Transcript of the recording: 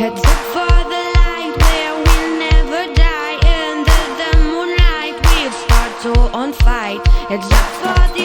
Heads up for the light where we'll never die. Under the moonlight we'll start to on fight. Heads up for the